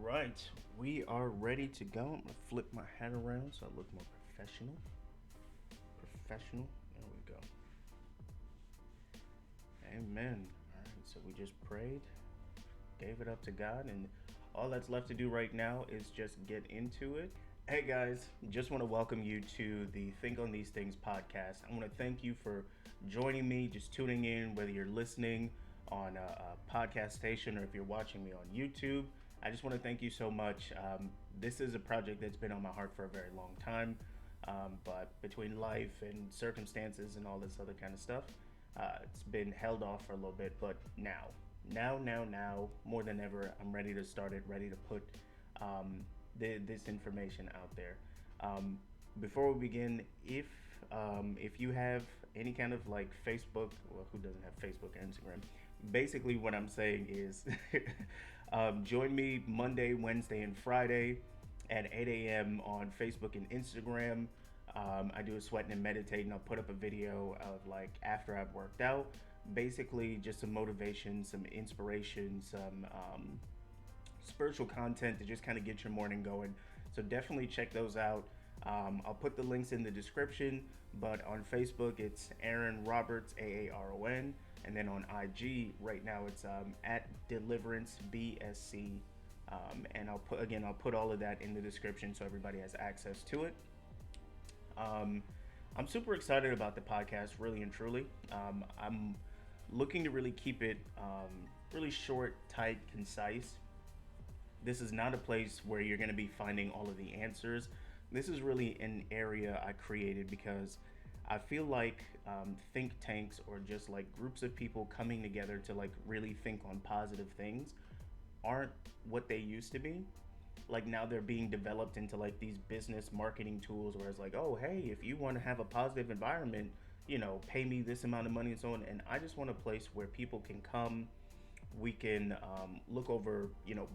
right, we are ready to go. I'm gonna flip my hat around so I look more professional. Professional. There we go. Amen. All right, so we just prayed, gave it up to God, and all that's left to do right now is just get into it. Hey guys, just want to welcome you to the Think on These Things podcast. I want to thank you for joining me, just tuning in, whether you're listening on a podcast station or if you're watching me on YouTube. I just want to thank you so much. This is a project that's been on my heart for a very long time, but between life and circumstances and all this other kind of stuff, it's been held off for a little bit. But now, more than ever, I'm ready to start it, ready to put this information out there. Um, Before we begin, if you have any kind of like Facebook, well, who doesn't have Facebook or Instagram? Basically, what I'm saying is, join me Monday, Wednesday, and Friday at 8 a.m. on Facebook and Instagram. I do a sweating and meditating. I'll put up a video of like after I've worked out. Basically, just some motivation, some inspiration, some spiritual content to just kind of get your morning going. So definitely check those out. I'll put the links in the description, but on Facebook it's Aaron Roberts, AARON, and then on IG right now it's at Deliverance BSC, and I'll put all of that in the description so everybody has access to it. I'm super excited about the podcast, really and truly. I'm looking to really keep it really short, tight, concise. This is not a place where you're going to be finding all of the answers. This is really an area I created because I feel like think tanks or just like groups of people coming together to like really think on positive things aren't what they used to be. Like now they're being developed into like these business marketing tools where it's like, oh, hey, if you want to have a positive environment, pay me this amount of money and so on. And I just want a place where people can come. We can look over,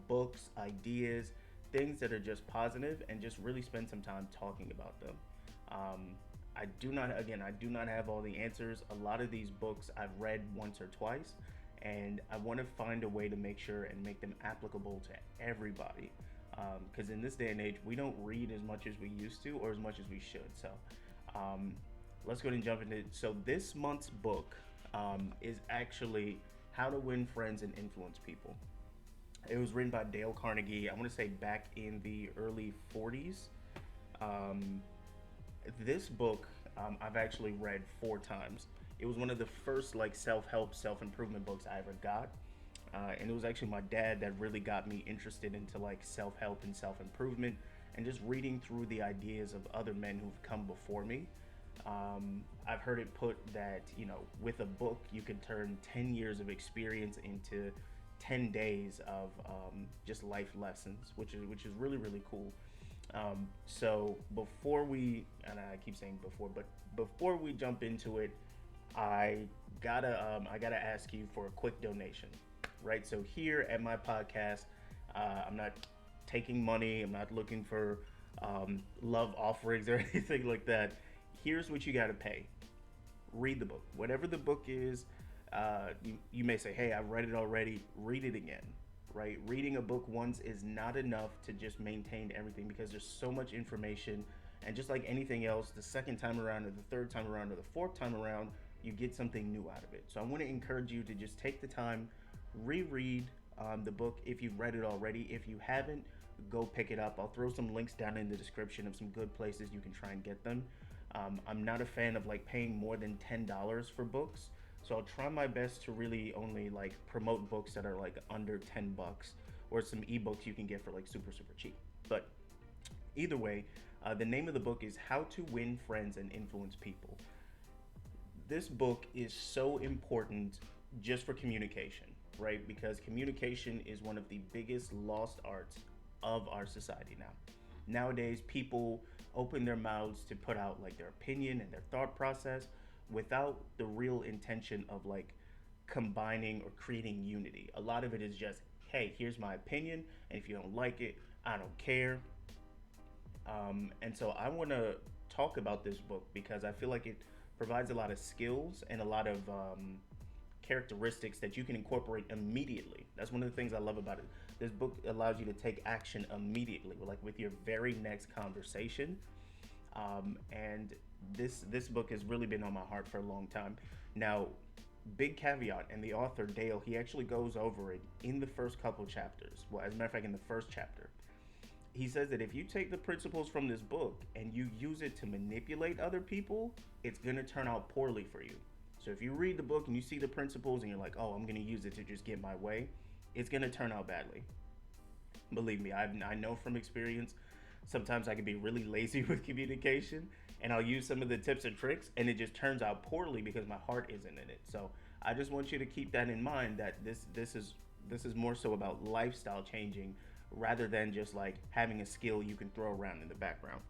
books, ideas, things that are just positive, and just really spend some time talking about them. I do not have all the answers. A lot of these books I've read once or twice, and I want to find a way to make sure and make them applicable to everybody. Because in this day and age, we don't read as much as we used to, or as much as we should. So let's go ahead and jump into it. So this month's book is actually How to Win Friends and Influence People. It was written by Dale Carnegie, I want to say back in the early 40s. This book I've actually read 4 times. It was one of the first like self-help, self-improvement books I ever got. And it was actually my dad that really got me interested into like self-help and self-improvement and just reading through the ideas of other men who've come before me. I've heard it put that, with a book, you can turn 10 years of experience into 10 days of just life lessons, which is really, really cool. So before we, and I keep saying before, but before we jump into it, I gotta ask you for a quick donation, right? So here at my podcast, I'm not taking money. I'm not looking for love offerings or anything like that. Here's what you got to pay. Read the book. Whatever the book is, you may say, hey, I've read it already. Read it again, right? Reading a book once is not enough to just maintain everything because there's so much information. And just like anything else, the second time around or the third time around or the fourth time around, you get something new out of it. So I want to encourage you to just take the time, reread the book if you've read it already. If you haven't, go pick it up. I'll throw some links down in the description of some good places you can try and get them. I'm not a fan of like paying more than $10 for books, so I'll try my best to really only like promote books that are like under $10 or some ebooks you can get for like super cheap. But either way, the name of the book is How to Win Friends and Influence People. This book is so important just for communication, right? Because communication is one of the biggest lost arts of our society now. Nowadays, people open their mouths to put out like their opinion and their thought process without the real intention of like combining or creating unity. A lot of it is just, hey, here's my opinion, and if you don't like it, I don't care. And so I want to talk about this book because I feel like it provides a lot of skills and a lot of characteristics that you can incorporate immediately. That's one of the things I love about it. This book allows you to take action immediately, like with your very next conversation. And this book has really been on my heart for a long time. Now, big caveat, and the author Dale, he actually goes over it in the first couple chapters. Well, as a matter of fact, in the first chapter, he says that if you take the principles from this book and you use it to manipulate other people, it's gonna turn out poorly for you. So if you read the book and you see the principles and you're like, oh, I'm gonna use it to just get my way, it's gonna turn out badly. Believe me, I know from experience. Sometimes I can be really lazy with communication, and I'll use some of the tips and tricks, and it just turns out poorly because my heart isn't in it. So I just want you to keep that in mind, that this is more so about lifestyle changing rather than just like having a skill you can throw around in the background.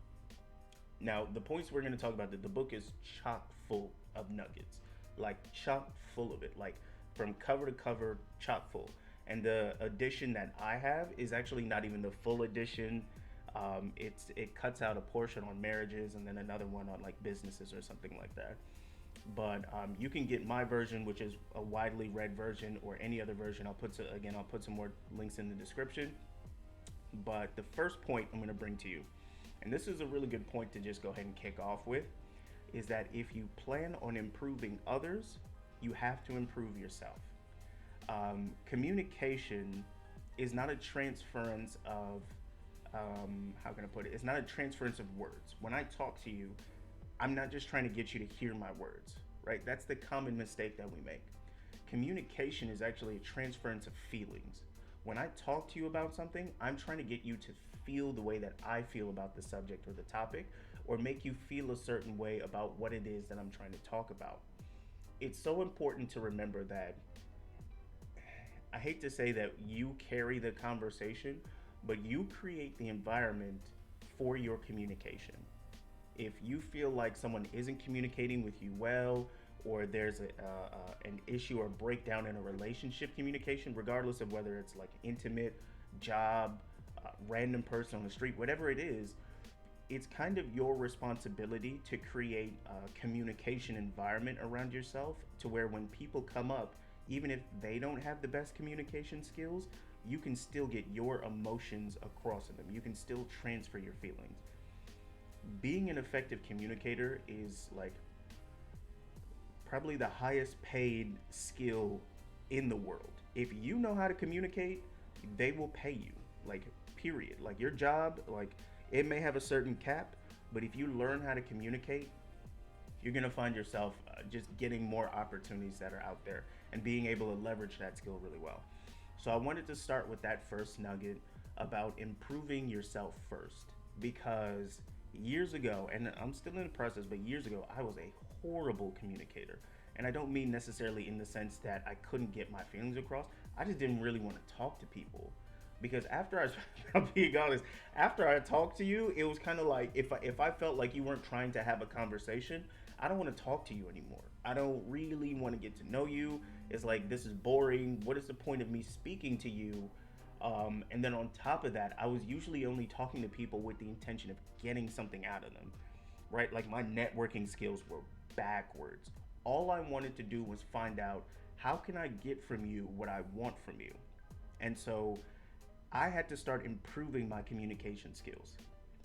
Now, the points we're going to talk about, the book is chock full of nuggets, like chock full of it, like from cover to cover, chock full. And the edition that I have is actually not even the full edition. It cuts out a portion on marriages and then another one on like businesses or something like that. But you can get my version, which is a widely read version, or any other version. I'll put some more links in the description. But the first point I'm going to bring to you, and this is a really good point to just go ahead and kick off with, is that if you plan on improving others, you have to improve yourself. Communication is not a transference of, how can I put it? It's not a transference of words. When I talk to you, I'm not just trying to get you to hear my words, right? That's the common mistake that we make. Communication is actually a transference of feelings. When I talk to you about something, I'm trying to get you to feel the way that I feel about the subject or the topic, or make you feel a certain way about what it is that I'm trying to talk about. It's so important to remember that I hate to say that you carry the conversation, but you create the environment for your communication. If you feel like someone isn't communicating with you well, or there's an issue or breakdown in a relationship communication, regardless of whether it's like intimate, job, random person on the street, whatever it is, it's kind of your responsibility to create a communication environment around yourself to where when people come up, even if they don't have the best communication skills, you can still get your emotions across to them. You can still transfer your feelings. Being an effective communicator is like probably the highest paid skill in the world. If you know how to communicate, they will pay you. Like, period. Like, your job, like, it may have a certain cap, but if you learn how to communicate, you're gonna find yourself just getting more opportunities that are out there and being able to leverage that skill really well. So I wanted to start with that first nugget about improving yourself first, because years ago, and I'm still in the process, but years ago, I was a horrible communicator. And I don't mean necessarily in the sense that I couldn't get my feelings across. I just didn't really want to talk to people. Because after I'm being honest, after I talked to you, it was kind of like if I felt like you weren't trying to have a conversation, I don't want to talk to you anymore. I don't really want to get to know you. It's like, this is boring. What is the point of me speaking to you? And then on top of that, I was usually only talking to people with the intention of getting something out of them, right? Like, my networking skills were backwards. All I wanted to do was find out, how can I get from you what I want from you? And so I had to start improving my communication skills,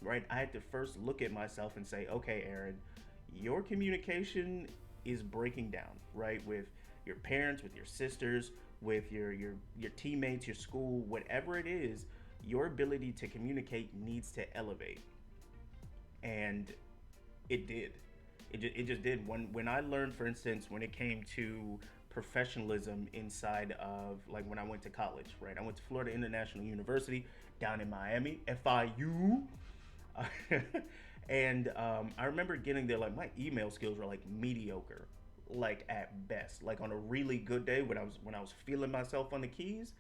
right? I had to first look at myself and say, okay, Aaron, your communication is breaking down, right? With your parents, with your sisters, with your teammates, your school, whatever it is, your ability to communicate needs to elevate. And it did. It just did. When I learned, for instance, when it came to professionalism inside of, like, when I went to college, right? I went to Florida International University down in Miami, FIU. And I remember getting there, like, my email skills were like mediocre, like at best. Like, on a really good day, when I was feeling myself on the keys,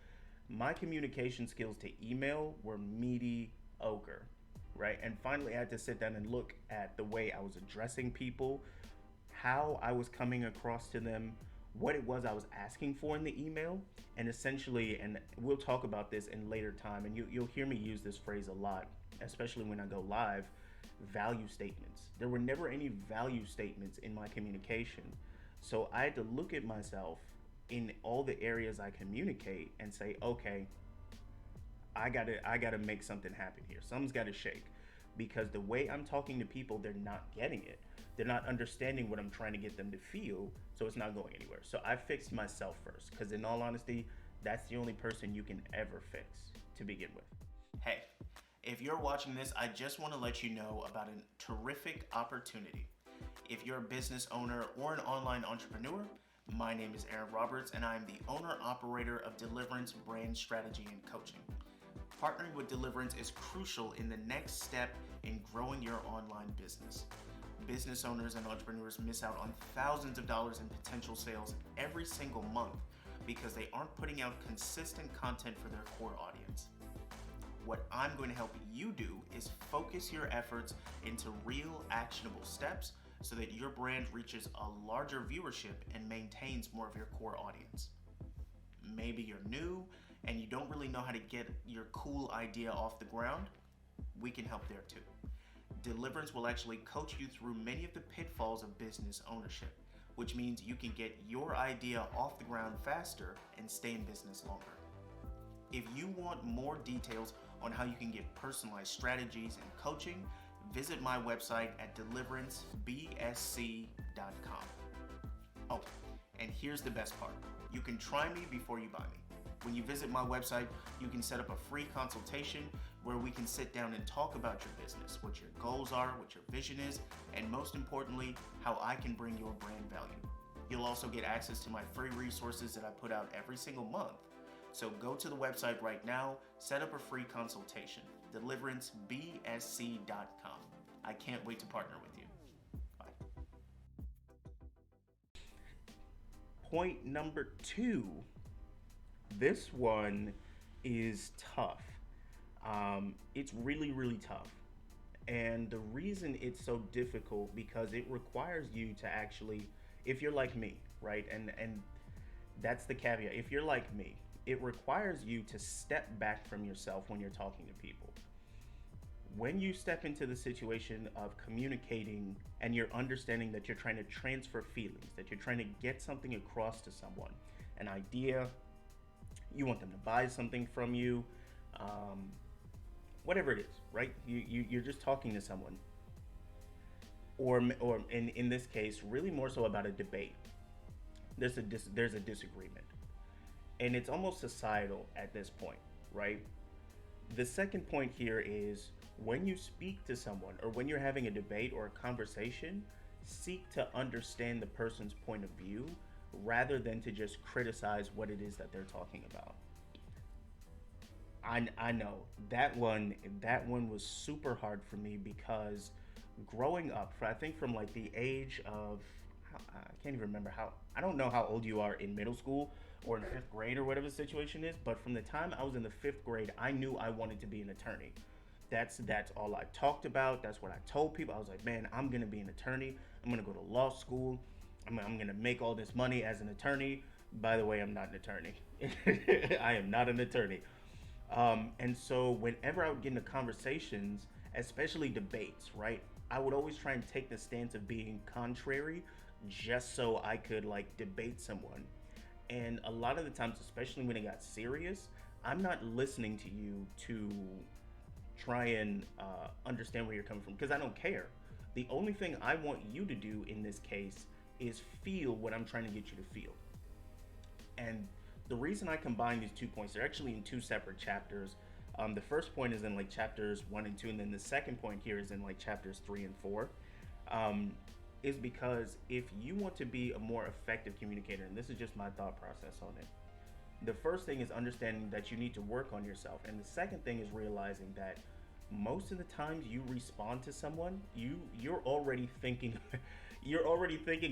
my communication skills to email were mediocre, right? And finally, I had to sit down and look at the way I was addressing people, how I was coming across to them, what it was I was asking for in the email, and essentially, and we'll talk about this in later time, and you'll hear me use this phrase a lot, especially when I go live, value statements. There were never any value statements in my communication. So I had to look at myself in all the areas I communicate and say, okay, I gotta make something happen here. Something's gotta shake. Because the way I'm talking to people, they're not getting it. They're not understanding what I'm trying to get them to feel, so it's not going anywhere. So I fixed myself first, because in all honesty, that's the only person you can ever fix to begin with. Hey, if you're watching this, I just want to let you know about a terrific opportunity. If you're a business owner or an online entrepreneur, my name is Aaron Roberts, and I am the owner-operator of Deliverance Brand Strategy and Coaching. Partnering with Deliverance is crucial in the next step in growing your online business. Business owners and entrepreneurs miss out on thousands of dollars in potential sales every single month because they aren't putting out consistent content for their core audience. What I'm going to help you do is focus your efforts into real actionable steps so that your brand reaches a larger viewership and maintains more of your core audience. Maybe you're new and you don't really know how to get your cool idea off the ground. We can help there too. Deliverance will actually coach you through many of the pitfalls of business ownership, which means you can get your idea off the ground faster and stay in business longer. If you want more details on how you can get personalized strategies and coaching, visit my website at deliverancebsc.com. Oh, and here's the best part. You can try me before you buy me. When you visit my website, you can set up a free consultation where we can sit down and talk about your business, what your goals are, what your vision is, and most importantly, how I can bring your brand value. You'll also get access to my free resources that I put out every single month. So go to the website right now, set up a free consultation, deliverancebsc.com. I can't wait to partner with you. Bye. Point number 2. This one is tough. It's really, really tough. And the reason it's so difficult because it requires you to actually, if you're like me, right? And that's the caveat. If you're like me, it requires you to step back from yourself when you're talking to people. When you step into the situation of communicating and you're understanding that you're trying to transfer feelings, that you're trying to get something across to someone, an idea, you want them to buy something from you, whatever it is, right? You're just talking to someone. Or in this case, really more so about a debate. There's a disagreement. And it's almost societal at this point, right? The second point here is when you speak to someone or when you're having a debate or a conversation, seek to understand the person's point of view rather than to just criticize what it is that they're talking about. I know that one was super hard for me because growing up, I think from like the age of, I can't even remember I don't know how old you are in middle school or in 5th grade or whatever the situation is, but from the time I was in the 5th grade, I knew I wanted to be an attorney. That's all I talked about. That's what I told people. I was like, man, I'm going to be an attorney. I'm going to go to law school. I'm going to make all this money as an attorney. By the way, I'm not an attorney. I am not an attorney. And so whenever I would get into conversations, especially debates, right, I would always try and take the stance of being contrary just so I could like debate someone. And a lot of the times, especially when it got serious, I'm not listening to you to try and understand where you're coming from because I don't care. The only thing I want you to do in this case is feel what I'm trying to get you to feel. And the reason I combine these 2 points, they're actually in 2 separate chapters. The first point is in like chapters 1 and 2, and then the second point here is in like chapters 3 and 4. Is because if you want to be a more effective communicator, and this is just my thought process on it, the first thing is understanding that you need to work on yourself. And the second thing is realizing that most of the times you respond to someone, you're already thinking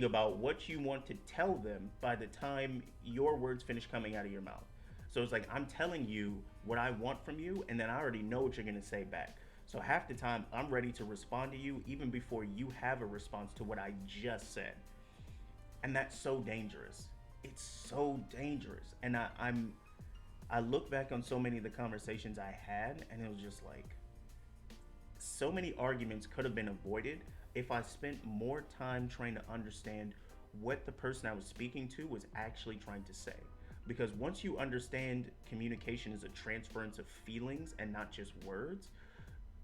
about what you want to tell them by the time your words finish coming out of your mouth. So it's like I'm telling you what I want from you, and then I already know what you're going to say back. So half the time I'm ready to respond to you even before you have a response to what I just said. And that's so dangerous. It's so dangerous. And I look back on so many of the conversations I had, and it was just like so many arguments could have been avoided if I spent more time trying to understand what the person I was speaking to was actually trying to say. Because once you understand communication is a transference of feelings and not just words,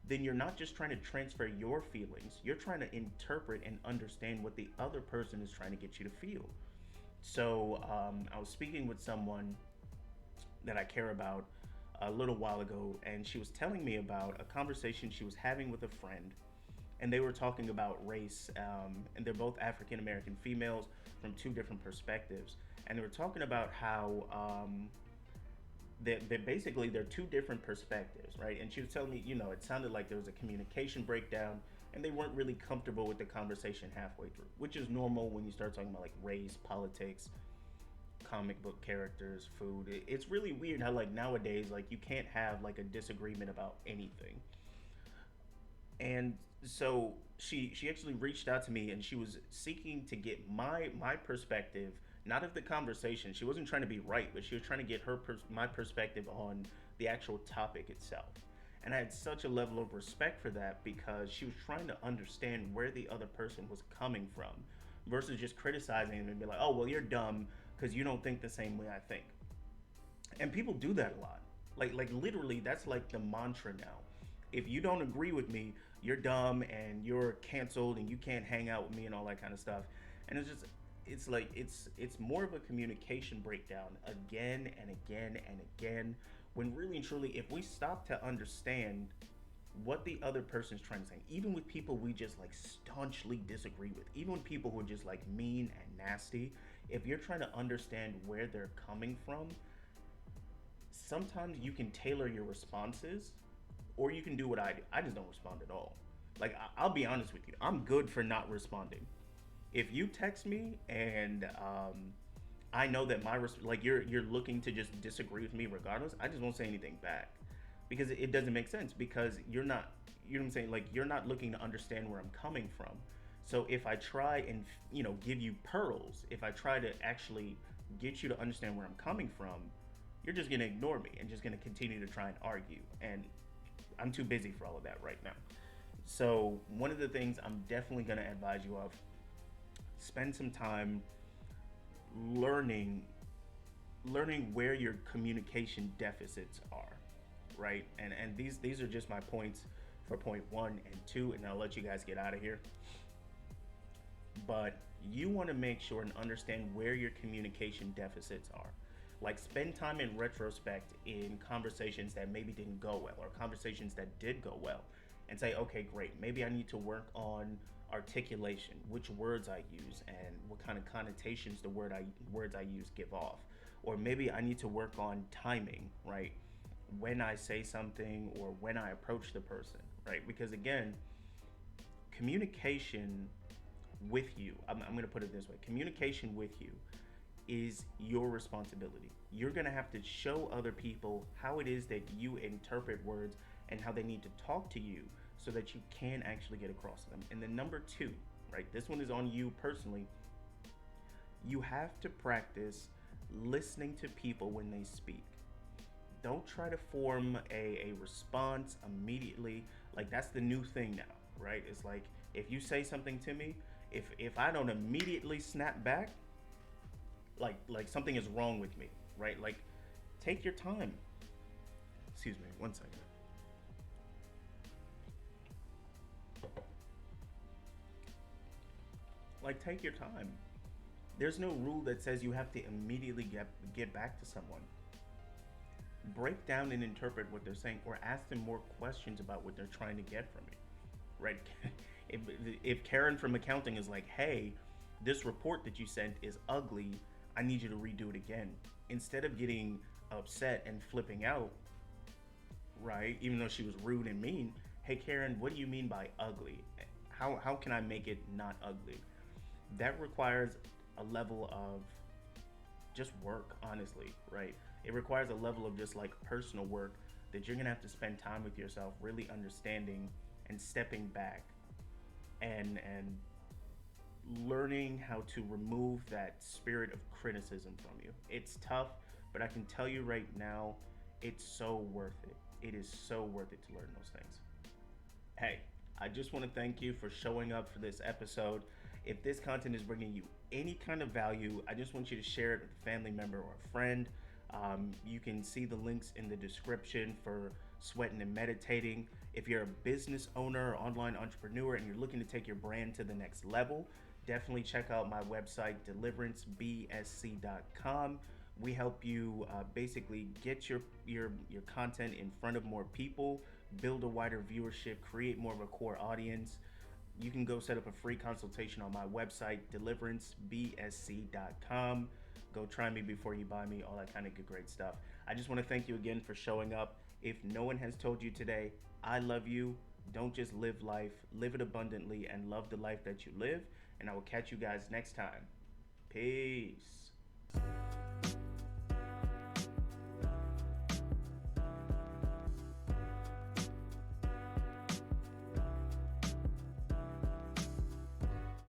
then you're not just trying to transfer your feelings, you're trying to interpret and understand what the other person is trying to get you to feel. So I was speaking with someone that I care about a little while ago, and she was telling me about a conversation she was having with a friend, and they were talking about race, and they're both African American females from two different perspectives, and they were talking about how that basically they're two different perspectives, right? And she was telling me, it sounded like there was a communication breakdown, and they weren't really comfortable with the conversation halfway through, which is normal when you start talking about like race, politics, comic book characters, food. It's really weird how like nowadays like you can't have like a disagreement about anything. And so she actually reached out to me, and she was seeking to get my perspective, not of the conversation. She wasn't trying to be right, but she was trying to get my perspective on the actual topic itself. And I had such a level of respect for that, because she was trying to understand where the other person was coming from versus just criticizing them and be like, oh well, you're dumb because you don't think the same way I think. And people do that a lot. Like literally that's like the mantra now. If you don't agree with me, you're dumb and you're canceled and you can't hang out with me and all that kind of stuff. And it's like it's more of a communication breakdown again and again and again, when really and truly if we stop to understand what the other person's trying to say, even with people we just like staunchly disagree with, even with people who are just like mean and nasty, if you're trying to understand where they're coming from, sometimes you can tailor your responses, or you can do what I do. I just don't respond at all. Like I'll be honest with you, I'm good for not responding. If you text me and I know that like you're looking to just disagree with me regardless, I just won't say anything back, because it doesn't make sense, because you're not, you know what I'm saying, like you're not looking to understand where I'm coming from. So if I try and give you pearls, if I try to actually get you to understand where I'm coming from, you're just gonna ignore me and just gonna continue to try and argue. And I'm too busy for all of that right now. So one of the things I'm definitely gonna advise you of: spend some time learning where your communication deficits are, right? And these are just my points for point 1 and 2, and I'll let you guys get out of here. But you want to make sure and understand where your communication deficits are. Like spend time in retrospect in conversations that maybe didn't go well, or conversations that did go well, and say, okay, great, maybe I need to work on articulation, which words I use and what kind of connotations the words I use give off. Or maybe I need to work on timing, right? When I say something or when I approach the person, right? Because again, communication with you, I'm going to put it this way: communication with you is your responsibility. You're going to have to show other people how it is that you interpret words and how they need to talk to you, so that you can actually get across to them. And then number 2, right? This one is on you personally. You have to practice listening to people when they speak. Don't try to form a response immediately. Like that's the new thing now, right? It's like if you say something to me, if I don't immediately snap back, like something is wrong with me, right? Like take your time. Excuse me, 1 second. Like take your time. There's no rule that says you have to immediately get back to someone. Break down and interpret what they're saying, or ask them more questions about what they're trying to get from you, right? if Karen from accounting is like, hey, this report that you sent is ugly, I need you to redo it again, instead of getting upset and flipping out, right? Even though she was rude and mean, hey Karen, what do you mean by ugly? How can I make it not ugly? That requires a level of just work, honestly, right? It requires a level of just like personal work that you're gonna have to spend time with yourself, really understanding and stepping back and learning how to remove that spirit of criticism from you. It's tough, but I can tell you right now, it's so worth it. It is so worth it to learn those things. Hey, I just want to thank you for showing up for this episode. If this content is bringing you any kind of value, I just want you to share it with a family member or a friend. You can see the links in the description for sweating and meditating. If you're a business owner or online entrepreneur and you're looking to take your brand to the next level, definitely check out my website, deliverancebsc.com. We help you basically get your content in front of more people, build a wider viewership, create more of a core audience. You can go set up a free consultation on my website, deliverancebsc.com. Go try me before you buy me, all that kind of good, great stuff. I just want to thank you again for showing up. If no one has told you today, I love you. Don't just live life, live it abundantly, and love the life that you live. And I will catch you guys next time. Peace.